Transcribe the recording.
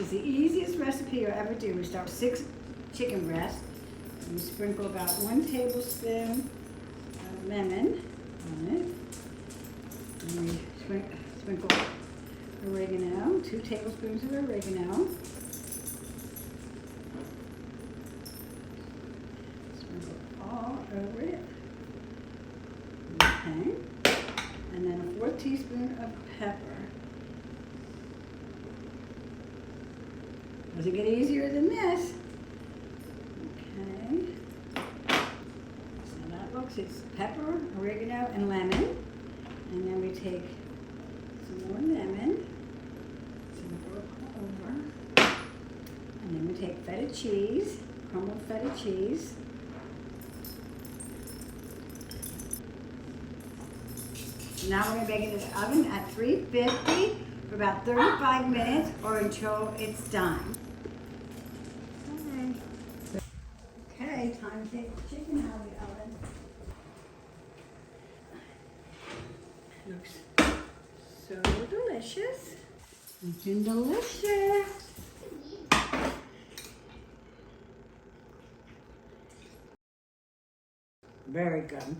It's the easiest recipe you'll ever do. We start with 6 chicken breasts. And we sprinkle about 1 tablespoon of lemon on it. And we sprinkle oregano, 2 tablespoons of oregano. Sprinkle all over it. Okay. And then a 4th teaspoon of pepper. Doesn't get easier than this. Okay. So that looks, it's pepper, oregano, and lemon. And then we take some more lemon, some over. And then we take feta cheese, crumbled feta cheese. Now we're going to bake it in the oven at 350 for about 35 minutes or until it's done. Okay, time to take the chicken out of the oven. Looks so delicious. Looking delicious. Very good.